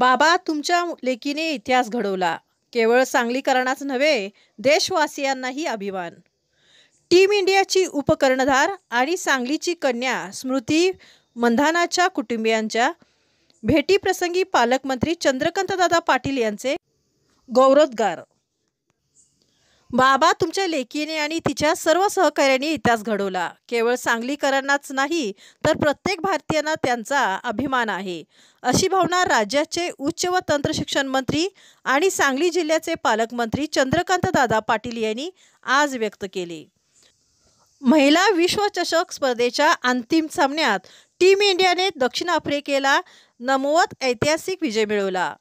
बाबा, तुमच्या लेकीने इतिहास घडवला. केवळ सांगलीकरांनाच नव्हे, देशवासियांनाही अभिमान. टीम इंडियाची उपकर्णधार आणि सांगलीची कन्या स्मृती मंधानाच्या कुटुंबियांच्या भेटीप्रसंगी पालकमंत्री चंद्रकांतदादा पाटील यांचे गौरवोद्गार. बाबा, तुमच्या लेकीने आणि तिच्या सर्व सहकाऱ्यांनी इतिहास घडवला. केवळ सांगलीकरांनाच नाही तर प्रत्येक भारतीयांना त्यांचा अभिमान आहे, अशी भावना राज्याचे उच्च व तंत्रशिक्षण मंत्री आणि सांगली जिल्ह्याचे पालकमंत्री चंद्रकांतदादा पाटील यांनी आज व्यक्त केली. महिला विश्वचषक स्पर्धेच्या अंतिम सामन्यात टीम इंडियाने दक्षिण आफ्रिकेला नमवत ऐतिहासिक विजय मिळवला.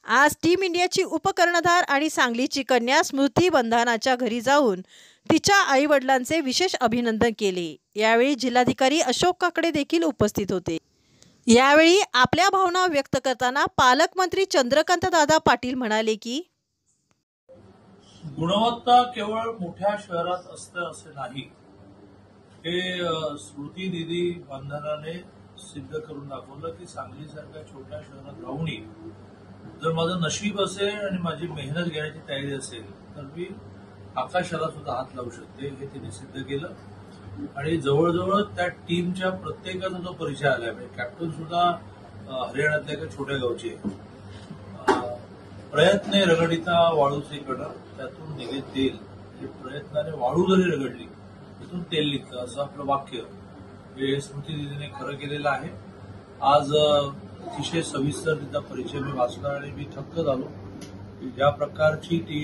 आज टीम इंडियाची उपकर्णधार आणि सांगलीची कन्या स्मृती मंधानाच्या घरी जाऊन तिच्या आईवडिलांचे विशेष अभिनंदन केले. यावेळी जिल्हाधिकारी अशोक काकडे देखील उपस्थित होते. यावेळी आपल्या भावना व्यक्त करताना पालकमंत्री चंद्रकांतदादा पाटील म्हणाले की गुणवत्ता केवळ मोठ्या शहरात असतं असे नाही. हे स्मृती दिदी मंधानाने सिद्ध करून दाखवलं की सांगलीसारख्या छोट्या शहरात राहूनही जर माझं नशीब असेल आणि माझी मेहनत घेण्याची तयारी असेल तर मी आकाशाला सुद्धा हात लावू शकते, हे तिने सिद्ध केलं. आणि जवळजवळ त्या टीमच्या प्रत्येकाचा जो परिचय आला, म्हणजे कॅप्टन सुद्धा हरियाणातल्या एका छोट्या गावचे प्रयत्ने रगडिता वाळूचे कण त्यातून निघे तेल. म्हणजे प्रयत्नाने वाळू जरी रगडली तिथून तेल निघतं, असं आपलं वाक्य हे स्मृती दिदीने खरं केलेलं आहे. आज अतिशय सविस्तर तिचा परिचय मी वाचला आणि मी थक्क झालो की ज्या प्रकारची ती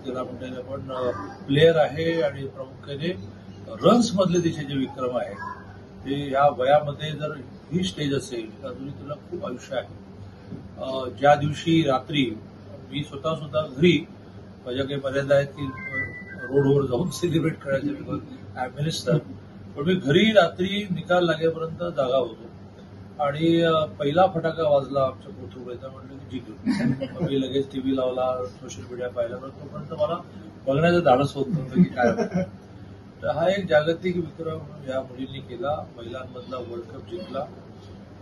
त्याला म्हणता येईल आपण प्लेअर आहे आणि प्रामुख्याने रन्स मधले तिचे जे विक्रम आहेत ते या वयामध्ये जर ही स्टेज असेल तर अजूनही तिला खूप आयुष्य आहे. ज्या दिवशी रात्री मी स्वतः सुद्धा घरी माझ्या काही मर्यादा आहेत की रोडवर जाऊन सेलिब्रेट करायचे, बिकॉज आय एम मिनिस्टर, पण मी घरी रात्री निकाल लागेपर्यंत जागा होतो आणि पहिला फटाका वाजला आमच्या कोथरूडचा, म्हटलं की जिंकलो. मी लगेच टीव्ही लावला, सोशल मीडिया पाहिला, पण तोपर्यंत मला बघण्याचं धाडस होत नव्हतं की काय होतं. तर हा एक जागतिक विक्रम या मुलींनी केला, महिलांमधला वर्ल्ड कप जिंकला.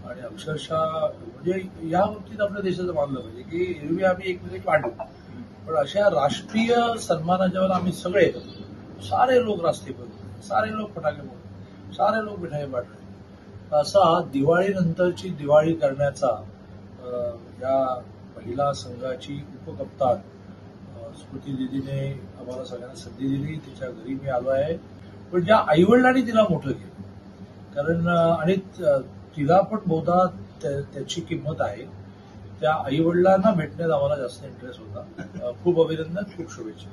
आणि अक्षरशः म्हणजे या बाबतीत आपल्या देशाचं मानलं पाहिजे की एरवी आम्ही एकमेकांची वाटू, पण अशा राष्ट्रीय सन्मानाच्या वेळेला आम्ही सगळे येतो, सारे लोक रास्ते फिरतो, सारे लोक फटाके फोडतो, सारे लोक मिठाई वाटले. असा दिवाळीनंतरची दिवाळी करण्याचा या महिला संघाची उपकप्तान स्मृती दिदीने आम्हाला सगळ्यांना संधी दिली. तिच्या घरी मी आलो आहे, पण ज्या आईवडिलांनी तिला मोठं केलं, कारण आणि तिला पण बहुधा त्याची किंमत आहे, त्या आईवडिलांना भेटण्यात आम्हाला जास्त इंटरेस्ट होता. खूप अभिनंदन, खूप शुभेच्छा.